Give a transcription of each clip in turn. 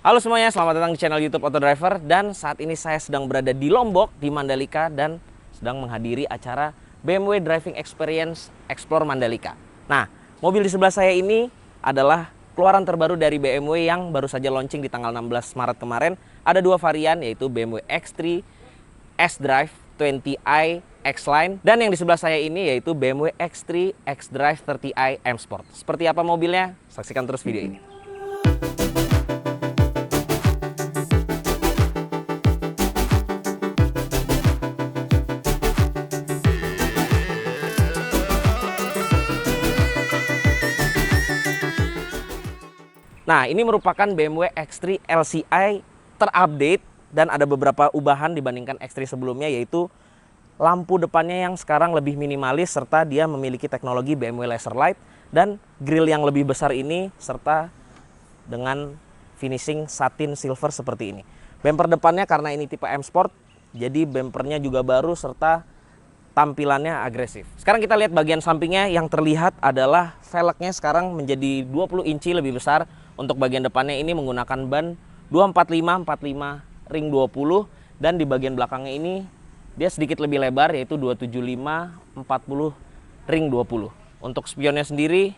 Halo semuanya, selamat datang di channel YouTube Auto Driver. Dan saat ini saya sedang berada di Lombok, di Mandalika, dan sedang menghadiri acara BMW Driving Experience Explore Mandalika. Nah, mobil di sebelah saya ini adalah keluaran terbaru dari BMW yang baru saja launching di tanggal 16 Maret kemarin. Ada dua varian, yaitu BMW X3 S-Drive 20i X-Line, dan yang di sebelah saya ini yaitu BMW X3 X-Drive 30i M Sport. Seperti apa mobilnya? Saksikan terus video ini. Nah, ini merupakan BMW X3 LCI terupdate dan ada beberapa ubahan dibandingkan X3 sebelumnya, yaitu lampu depannya yang sekarang lebih minimalis serta dia memiliki teknologi BMW Laser Light dan grill yang lebih besar ini serta dengan finishing satin silver seperti ini. Bumper depannya karena ini tipe M Sport, jadi bumpernya juga baru serta tampilannya agresif. Sekarang kita lihat bagian sampingnya. Yang terlihat adalah velgnya sekarang menjadi 20 inci lebih besar. Untuk bagian depannya ini menggunakan ban 245/45 ring 20, dan di bagian belakangnya ini dia sedikit lebih lebar, yaitu 275/40 ring 20. Untuk spionnya sendiri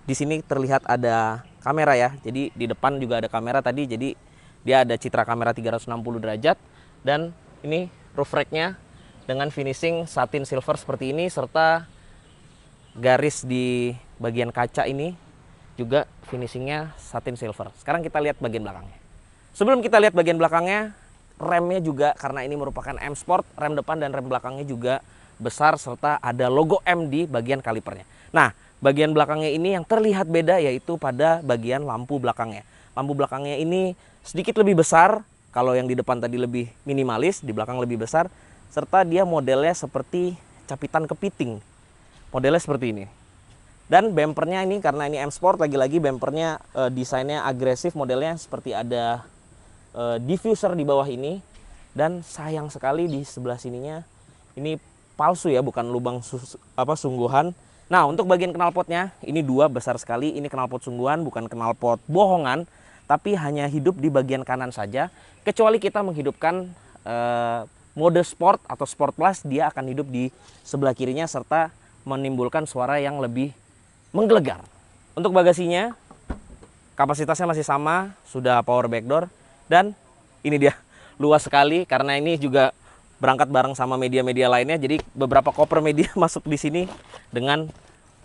di sini terlihat ada kamera ya. Jadi di depan juga ada kamera tadi, jadi dia ada citra kamera 360 derajat, dan ini roof racknya dengan finishing satin silver seperti ini serta garis di bagian kaca ini juga finishingnya satin silver. Sekarang kita lihat bagian belakangnya. Sebelum kita lihat bagian belakangnya, remnya juga karena ini merupakan M Sport, rem depan dan rem belakangnya juga besar serta ada logo M di bagian kalipernya. Nah, bagian belakangnya ini yang terlihat beda yaitu pada bagian lampu belakangnya. Lampu belakangnya ini sedikit lebih besar, kalau yang di depan tadi lebih minimalis, di belakang lebih besar, serta dia modelnya seperti capitan kepiting. Modelnya seperti ini. Dan bumpernya ini karena ini M Sport, lagi-lagi bumpernya desainnya agresif, modelnya seperti ada diffuser di bawah ini. Dan sayang sekali di sebelah sininya ini palsu ya, bukan lubang sungguhan. Nah, untuk bagian knalpotnya ini dua besar sekali. Ini knalpot sungguhan, bukan knalpot bohongan, tapi hanya hidup di bagian kanan saja. Kecuali kita menghidupkan mode Sport atau Sport Plus, dia akan hidup di sebelah kirinya serta menimbulkan suara yang lebih menggelegar. Untuk bagasinya kapasitasnya masih sama, sudah power backdoor, dan ini dia luas sekali karena ini juga berangkat bareng sama media-media lainnya, jadi beberapa koper media masuk di sini dengan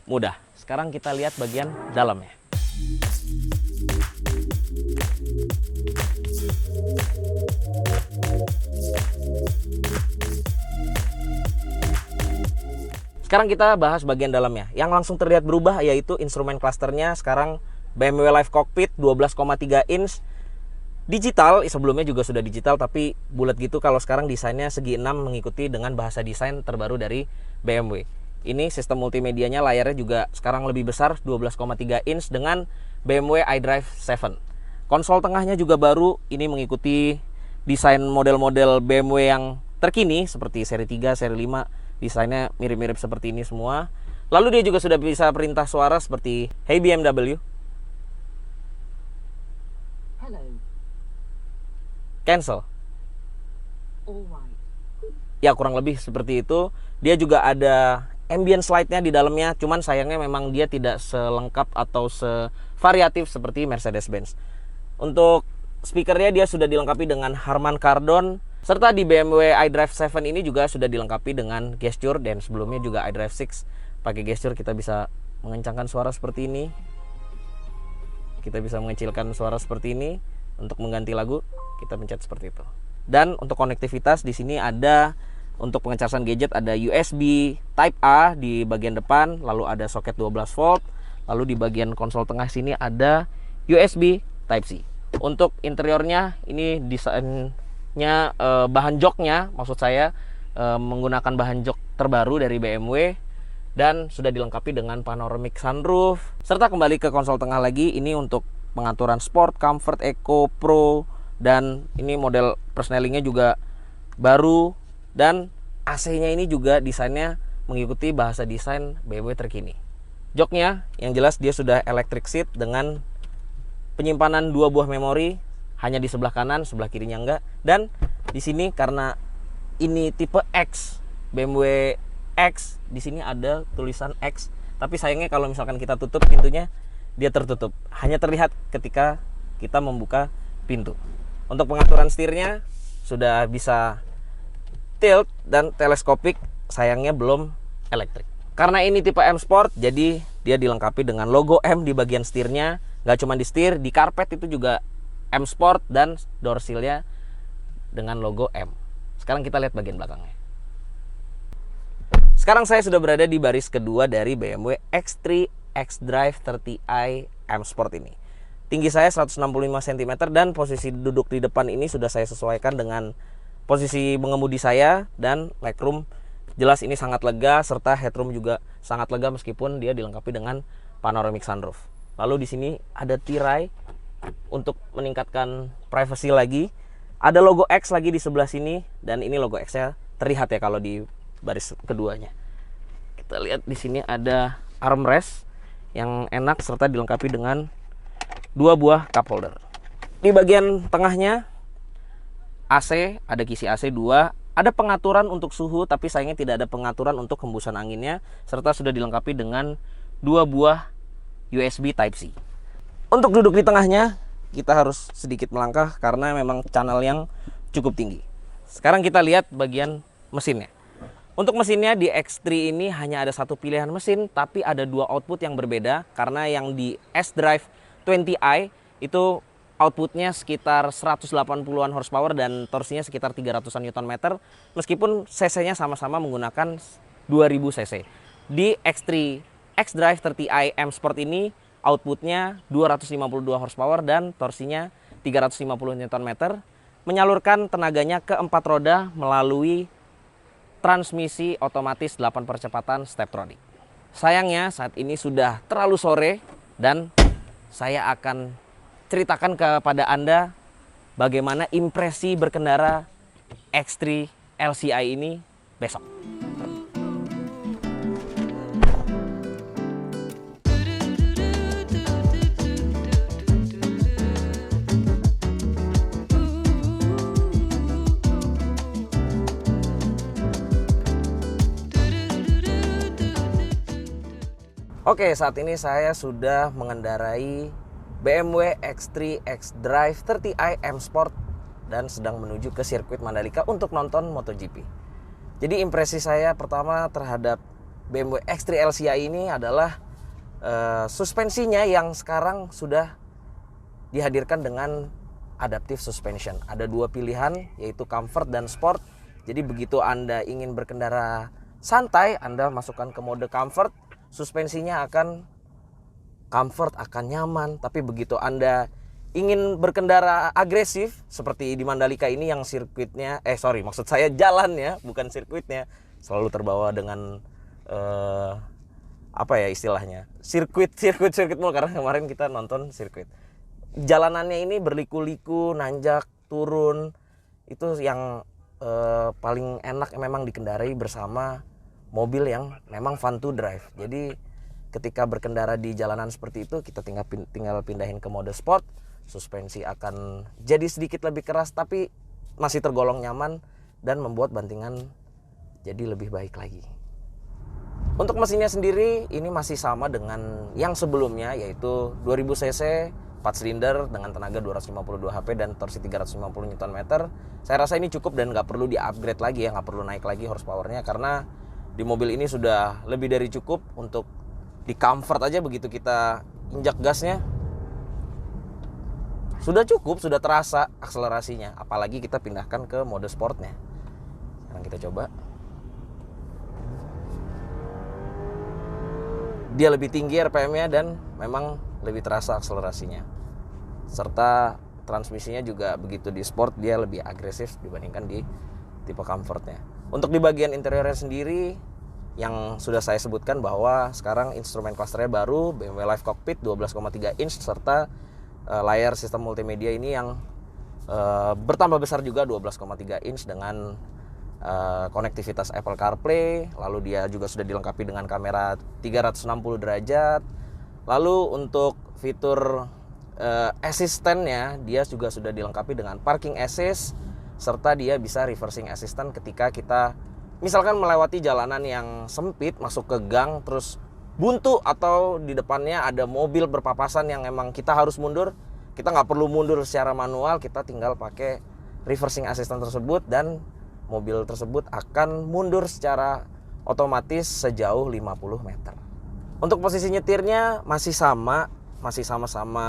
mudah. Sekarang kita lihat bagian dalamnya. Sekarang kita bahas bagian dalamnya. Yang langsung terlihat berubah yaitu instrumen clusternya. Sekarang BMW Live Cockpit 12,3 inch digital. Sebelumnya juga sudah digital tapi bulat gitu. Kalau sekarang desainnya segi 6 mengikuti dengan bahasa desain terbaru dari BMW. Ini sistem multimedianya, layarnya juga sekarang lebih besar 12,3 inch dengan BMW iDrive 7. Konsol tengahnya juga baru. Ini mengikuti desain model-model BMW yang terkini seperti seri 3, seri 5. Desainnya mirip-mirip seperti ini semua. Lalu dia juga sudah bisa perintah suara seperti "Hey BMW", Hello. "Cancel". Alright. Ya, kurang lebih seperti itu. Dia juga ada ambient light-nya di dalamnya, cuman sayangnya memang dia tidak selengkap atau sevariatif seperti Mercedes-Benz. Untuk speakernya dia sudah dilengkapi dengan Harman Kardon, serta di BMW iDrive 7 ini juga sudah dilengkapi dengan gesture, dan sebelumnya juga iDrive 6 pakai gesture. Kita bisa mengencangkan suara seperti ini. Kita bisa mengecilkan suara seperti ini. Untuk mengganti lagu, kita pencet seperti itu. Dan untuk konektivitas di sini ada untuk pengecasan gadget, ada USB Type A di bagian depan, lalu ada soket 12 volt, lalu di bagian konsol tengah sini ada USB Type C. Untuk interiornya ini desainnya bahan joknya, maksud saya menggunakan bahan jok terbaru dari BMW dan sudah dilengkapi dengan panoramic sunroof. Serta kembali ke konsol tengah lagi, ini untuk pengaturan sport, comfort, eco, pro, dan ini model persnelingnya juga baru, dan AC-nya ini juga desainnya mengikuti bahasa desain BMW terkini. Joknya yang jelas dia sudah electric seat dengan penyimpanan 2 buah memori, hanya di sebelah kanan, sebelah kirinya enggak. Dan di sini karena ini tipe X, BMW X, di sini ada tulisan X. Tapi sayangnya kalau misalkan kita tutup pintunya, dia tertutup. Hanya terlihat ketika kita membuka pintu. Untuk pengaturan setirnya sudah bisa tilt dan teleskopik, sayangnya belum elektrik. Karena ini tipe M Sport, jadi dia dilengkapi dengan logo M di bagian setirnya. Nggak cuma di setir, di karpet itu juga M Sport dan door seal-nya dengan logo M. Sekarang kita lihat bagian belakangnya. Sekarang saya sudah berada di baris kedua dari BMW X3 xDrive 30i M Sport ini. Tinggi saya 165 cm dan posisi duduk di depan ini sudah saya sesuaikan dengan posisi mengemudi saya, dan legroom jelas ini sangat lega, serta headroom juga sangat lega meskipun dia dilengkapi dengan panoramic sunroof. Lalu di sini ada tirai untuk meningkatkan privacy lagi. Ada logo X lagi di sebelah sini, dan ini logo X-nya terlihat ya kalau di baris keduanya. Kita lihat di sini ada armrest yang enak serta dilengkapi dengan 2 buah cup holder. Di bagian tengahnya AC, ada kisi AC 2, ada pengaturan untuk suhu tapi sayangnya tidak ada pengaturan untuk hembusan anginnya, serta sudah dilengkapi dengan 2 buah USB Type-C. Untuk duduk di tengahnya kita harus sedikit melangkah karena memang channel yang cukup tinggi. Sekarang kita lihat bagian mesinnya. Untuk mesinnya di X3 ini hanya ada satu pilihan mesin, tapi ada 2 output yang berbeda karena yang di xDrive 20i itu outputnya sekitar 180-an horsepower dan torsinya sekitar 300-an Nm, meskipun cc-nya sama-sama menggunakan 2000 cc. Di X3 xDrive 30i M Sport ini outputnya 252 horsepower dan torsinya 350 Nm, menyalurkan tenaganya ke 4 roda melalui transmisi otomatis 8 percepatan Steptronic. Sayangnya saat ini sudah terlalu sore dan saya akan ceritakan kepada Anda bagaimana impresi berkendara X3 LCI ini besok. Oke, saat ini saya sudah mengendarai BMW X3 xDrive 30i M Sport dan sedang menuju ke sirkuit Mandalika untuk nonton MotoGP. Jadi impresi saya pertama terhadap BMW X3 LCI ini adalah suspensinya yang sekarang sudah dihadirkan dengan adaptive suspension. Ada 2 pilihan, yaitu comfort dan sport. Jadi begitu Anda ingin berkendara santai, Anda masukkan ke mode comfort, suspensinya akan comfort, akan nyaman. Tapi begitu Anda ingin berkendara agresif seperti di Mandalika ini yang sirkuitnya, maksud saya jalannya bukan sirkuitnya, selalu terbawa dengan istilahnya sirkuit mulu, karena kemarin kita nonton sirkuit. Jalanannya ini berliku-liku, nanjak, turun, itu yang paling enak memang dikendarai bersama mobil yang memang fun to drive. Jadi ketika berkendara di jalanan seperti itu, kita tinggal pindahin ke mode sport, suspensi akan jadi sedikit lebih keras tapi masih tergolong nyaman dan membuat bantingan jadi lebih baik lagi. Untuk mesinnya sendiri ini masih sama dengan yang sebelumnya, yaitu 2000 cc, 4 silinder dengan tenaga 252 HP dan torsi 350 Nm. Saya rasa ini cukup dan nggak perlu di-upgrade lagi ya, nggak perlu naik lagi horsepowernya, karena di mobil ini sudah lebih dari cukup. Untuk di comfort aja begitu kita injak gasnya sudah cukup, sudah terasa akselerasinya, apalagi kita pindahkan ke mode sportnya. Sekarang kita coba. Dia lebih tinggi RPM-nya dan memang lebih terasa akselerasinya. Serta transmisinya juga begitu di sport dia lebih agresif dibandingkan di tipe comfortnya. Untuk di bagian interiornya sendiri, yang sudah saya sebutkan bahwa sekarang instrumen clusternya baru, BMW Live Cockpit 12,3 inch serta layar sistem multimedia ini yang bertambah besar juga 12,3 inch dengan konektivitas Apple CarPlay. Lalu dia juga sudah dilengkapi dengan kamera 360 derajat. Lalu untuk fitur asistennya dia juga sudah dilengkapi dengan parking assist, serta dia bisa reversing assistant ketika kita misalkan melewati jalanan yang sempit, masuk ke gang terus buntu, atau di depannya ada mobil berpapasan yang emang kita harus mundur. Kita nggak perlu mundur secara manual, kita tinggal pakai reversing assistant tersebut dan mobil tersebut akan mundur secara otomatis sejauh 50 meter. Untuk posisi nyetirnya masih sama-sama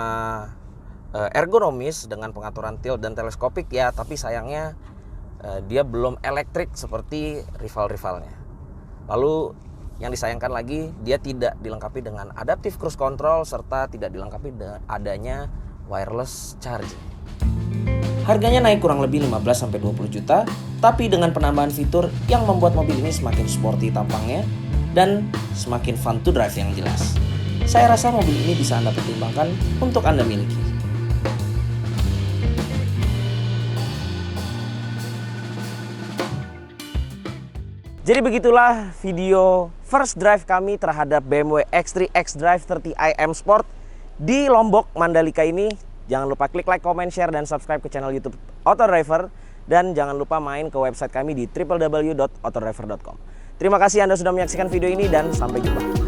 ergonomis dengan pengaturan tilt dan teleskopik ya, tapi sayangnya dia belum elektrik seperti rival-rivalnya. Lalu yang disayangkan lagi, dia tidak dilengkapi dengan adaptive cruise control serta tidak dilengkapi adanya wireless charging. Harganya naik kurang lebih 15-20 juta, tapi dengan penambahan fitur yang membuat mobil ini semakin sporty tampangnya dan semakin fun to drive yang jelas. Saya rasa mobil ini bisa Anda pertimbangkan untuk Anda miliki. Jadi begitulah video first drive kami terhadap BMW X3 xDrive 30i M Sport di Lombok, Mandalika ini. Jangan lupa klik like, comment, share, dan subscribe ke channel YouTube Autodriver. Dan jangan lupa main ke website kami di www.autodriver.com. Terima kasih Anda sudah menyaksikan video ini dan sampai jumpa.